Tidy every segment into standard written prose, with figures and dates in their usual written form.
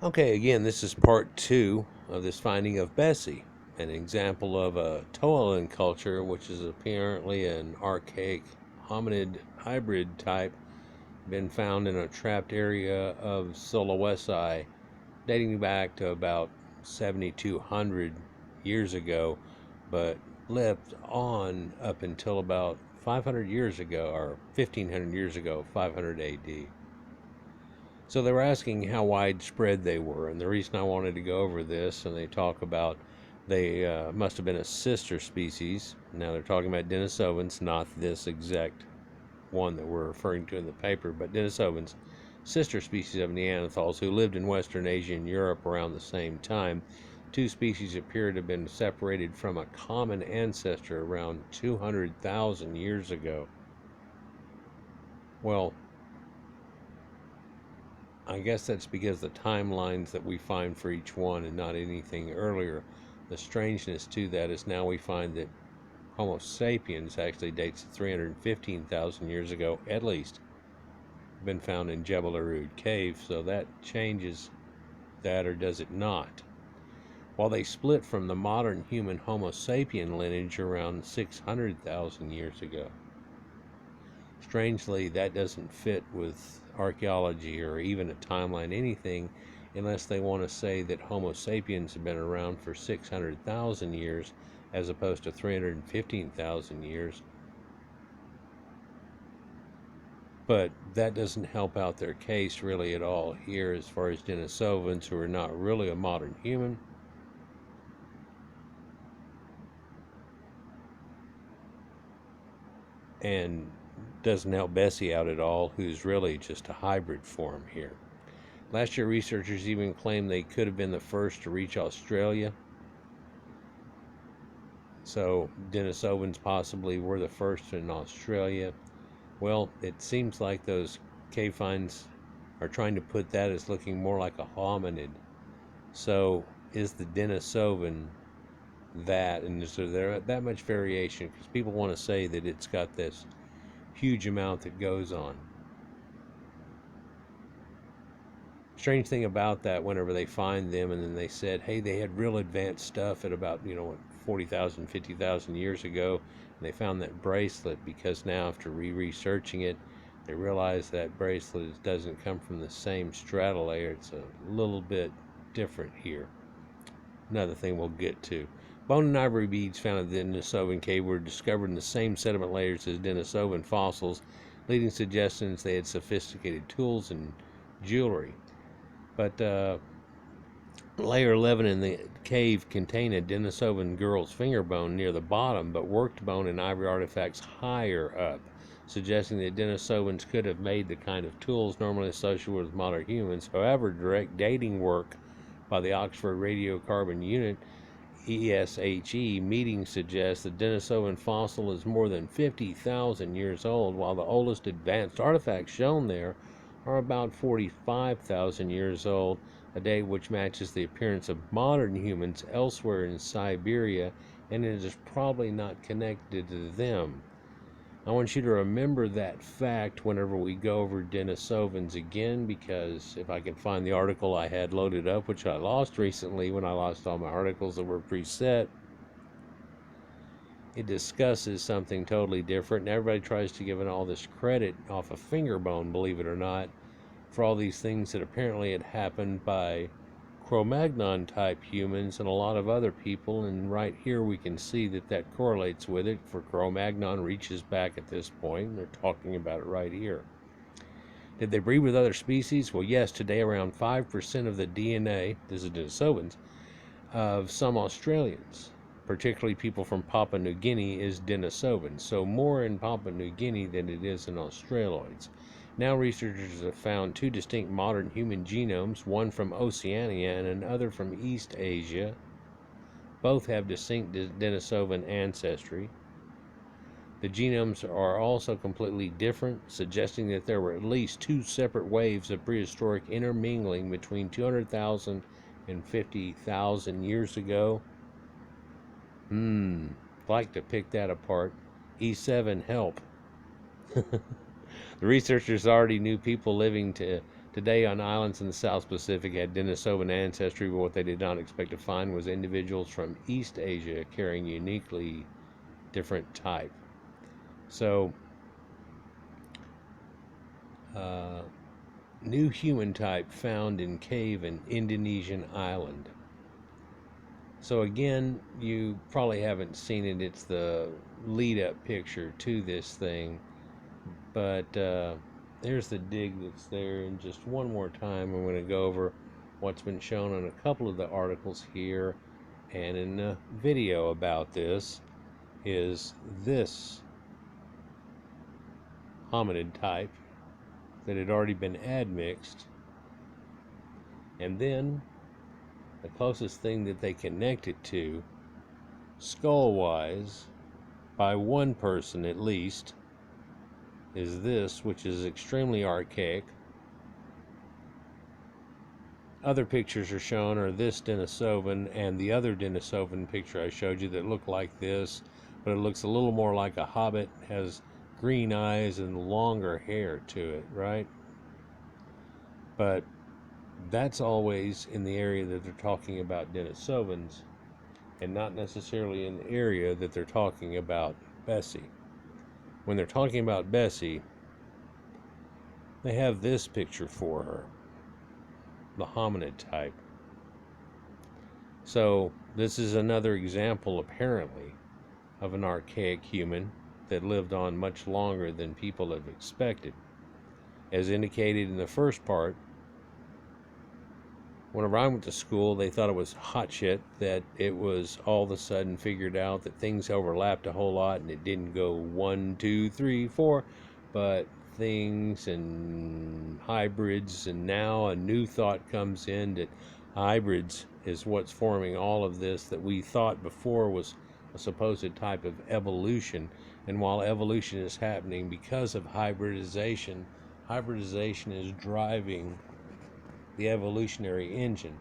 Okay, again, this is part two of this finding of Besse, an example of a Toalan culture, which is apparently an archaic hominid hybrid type, been found in a trapped area of Sulawesi, dating back to about 7,200 years ago, but lived on up until about 500 years ago, or 1,500 years ago, 500 AD. So they were asking how widespread they were, and the reason I wanted to go over this, and they talk about they must have been a sister species. Now they're talking about Denisovans, not this exact one that we're referring to in the paper, but Denisovans, sister species of Neanderthals who lived in Western Asia and Europe around the same time. Two species appear to have been separated from a common ancestor around 200,000 years ago. Well, I guess that's because the timelines that we find for each one and not anything earlier. The strangeness to that is now we find that Homo sapiens actually dates to 315,000 years ago, at least. Been found in Jebel Arud Cave, so that changes that, or does it not? While they split from the modern human Homo sapien lineage around 600,000 years ago. Strangely, that doesn't fit with archaeology or even a timeline, anything, unless they want to say that Homo sapiens have been around for 600,000 years as opposed to 315,000 years. But that doesn't help out their case really at all here as far as Denisovans, who are not really a modern human. And doesn't help Besse out at all, who's really just a hybrid form here. Last year, researchers even claimed they could have been the first to reach Australia. So Denisovans possibly were the first in Australia. Well, it seems like those cave finds are trying to put that as looking more like a hominid. So is the Denisovan that, and is there that much variation? Because people want to say that it's got this huge amount that goes on. Strange thing about that, whenever they find them and then they said, hey, they had real advanced stuff at about 40,000 50,000 years ago, and they found that bracelet, because now after researching it they realize that bracelet doesn't come from the same strata layer. It's a little bit different here. Another thing we'll get to. Bone and ivory beads found at the Denisovan cave were discovered in the same sediment layers as Denisovan fossils, leading suggestions they had sophisticated tools and jewelry. But layer 11 in the cave contained a Denisovan girl's finger bone near the bottom, but worked bone and ivory artifacts higher up, suggesting that Denisovans could have made the kind of tools normally associated with modern humans. However, direct dating work by the Oxford Radiocarbon Unit ESHE meeting suggests the Denisovan fossil is more than 50,000 years old, while the oldest advanced artifacts shown there are about 45,000 years old, a date which matches the appearance of modern humans elsewhere in Siberia, and it is probably not connected to them. I want you to remember that fact whenever we go over Denisovans again, because if I can find the article I had loaded up, which I lost recently when I lost all my articles that were preset, it discusses something totally different, and everybody tries to give it all this credit off a finger bone, believe it or not, for all these things that apparently had happened by Cro-Magnon type humans and a lot of other people, and right here we can see that that correlates with it, for Cro-Magnon reaches back at this point, and they're talking about it right here. Did they breed with other species? Well, yes, today around 5% of the DNA, this is Denisovans, of some Australians, particularly people from Papua New Guinea, is Denisovan. So more in Papua New Guinea than it is in Australoids. Now researchers have found two distinct modern human genomes, one from Oceania and another from East Asia. Both have distinct Denisovan ancestry. The genomes are also completely different, suggesting that there were at least two separate waves of prehistoric intermingling between 200,000 and 50,000 years ago. Like to pick that apart. E7, help. The researchers already knew people living to today on islands in the South Pacific had Denisovan ancestry, but what they did not expect to find was individuals from East Asia carrying uniquely different type. So, new human type found in cave in Indonesian island. So again, you probably haven't seen it. It's the lead-up picture to this thing. But there's the dig that's there. And just one more time, I'm going to go over what's been shown on a couple of the articles here and in the video about this is this hominid type that had already been admixed. And then the closest thing that they connect it to, skull-wise, by one person at least, is this, which is extremely archaic. Other pictures are shown are this Denisovan and the other Denisovan picture I showed you that looked like this, but it looks a little more like a hobbit, has green eyes and longer hair to it, right? But that's always in the area that they're talking about Denisovans, and not necessarily in the area that they're talking about Besse. When they're talking about Besse, they have this picture for her, the hominid type. So this is another example, apparently, of an archaic human that lived on much longer than people have expected. As indicated in the first part, whenever I went to school, they thought it was hot shit that it was all of a sudden figured out that things overlapped a whole lot and it didn't go 1, 2, 3, 4, but things and hybrids, and now a new thought comes in that hybrids is what's forming all of this that we thought before was a supposed type of evolution. And while evolution is happening because of hybridization, hybridization is driving the evolutionary engine,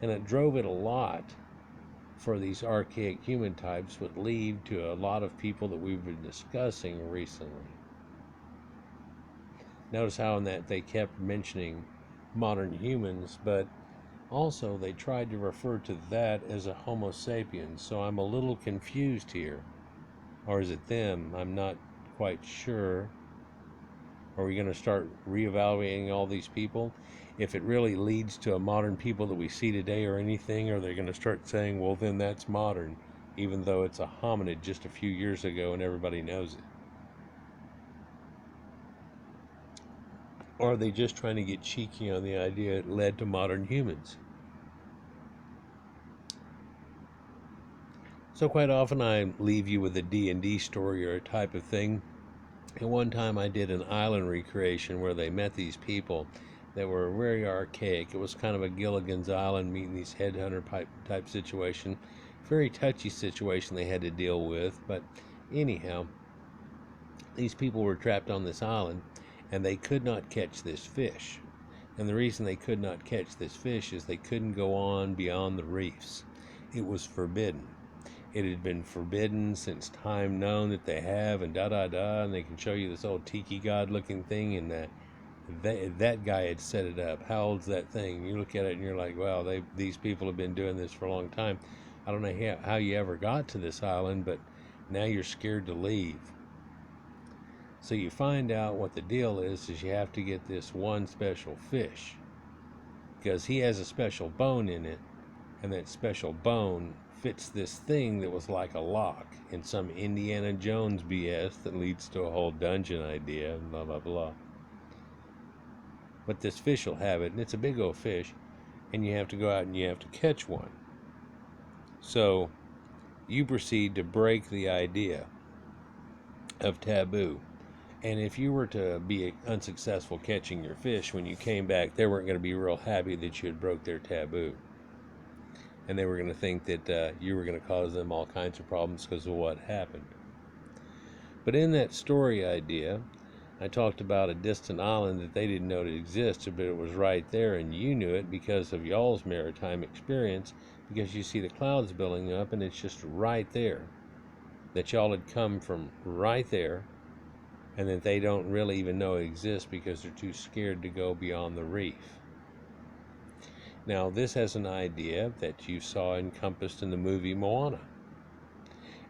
and it drove it a lot for these archaic human types, would lead to a lot of people that we've been discussing recently. Notice how in that they kept mentioning modern humans, but also they tried to refer to that as a Homo sapiens, so I'm a little confused here. Or is it them? I'm not quite sure. Are we going to start reevaluating all these people? If it really leads to a modern people that we see today or anything, are they going to start saying, well, then that's modern, even though it's a hominid just a few years ago and everybody knows it? Or are they just trying to get cheeky on the idea it led to modern humans? So quite often I leave you with a D&D story or a type of thing. And one time I did an island recreation where they met these people that were very archaic. It was kind of a Gilligan's Island meeting these headhunter type situation. Very touchy situation they had to deal with. But anyhow, these people were trapped on this island and they could not catch this fish. And the reason they could not catch this fish is they couldn't go on beyond the reefs. It was forbidden. It had been forbidden since time known that they have, and and they can show you this old tiki god looking thing, and that guy had set it up. How old's that thing? You look at it and you're like, wow, these people have been doing this for a long time. I don't know how you ever got to this island, but now you're scared to leave. So you find out what the deal is you have to get this one special fish, because he has a special bone in it, and that special bone fits this thing that was like a lock in some Indiana Jones BS that leads to a whole dungeon idea, blah, blah, blah. But this fish will have it, and it's a big old fish, and you have to go out and you have to catch one. So you proceed to break the idea of taboo. And if you were to be unsuccessful catching your fish, when you came back, they weren't going to be real happy that you had broke their taboo. And they were going to think that you were going to cause them all kinds of problems because of what happened. But in that story idea, I talked about a distant island that they didn't know it existed, but it was right there, and you knew it because of y'all's maritime experience, because you see the clouds building up, and it's just right there. That y'all had come from right there, and that they don't really even know exist because they're too scared to go beyond the reef. Now, this has an idea that you saw encompassed in the movie Moana.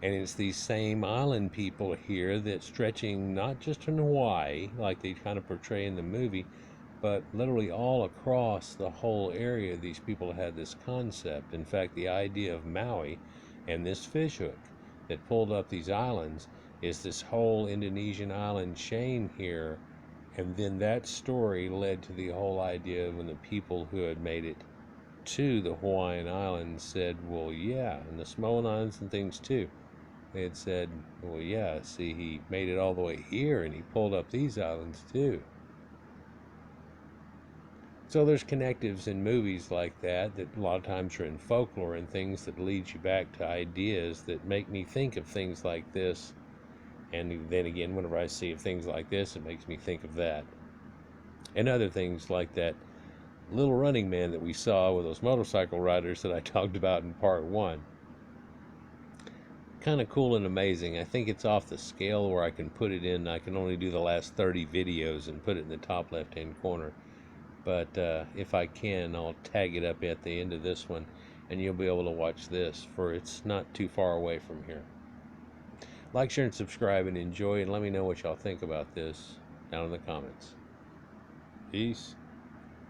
And it's these same island people here that stretching not just in Hawaii, like they kind of portray in the movie, but literally all across the whole area, these people had this concept. In fact, the idea of Maui and this fishhook that pulled up these islands is this whole Indonesian island chain here. And then that story led to the whole idea when the people who had made it to the Hawaiian Islands said, well, yeah, and the Samoan Islands and things too. They had said, well, yeah, see, he made it all the way here and he pulled up these islands too. So there's connectives in movies like that a lot of times are in folklore and things that lead you back to ideas that make me think of things like this. And then again, whenever I see things like this, it makes me think of that. And other things like that little running man that we saw with those motorcycle riders that I talked about in part 1. Kind of cool and amazing. I think it's off the scale where I can put it in. I can only do the last 30 videos and put it in the top left hand corner. But if I can, I'll tag it up at the end of this one and you'll be able to watch this, for it's not too far away from here. Like, share, and subscribe, and enjoy, and let me know what y'all think about this down in the comments. Peace.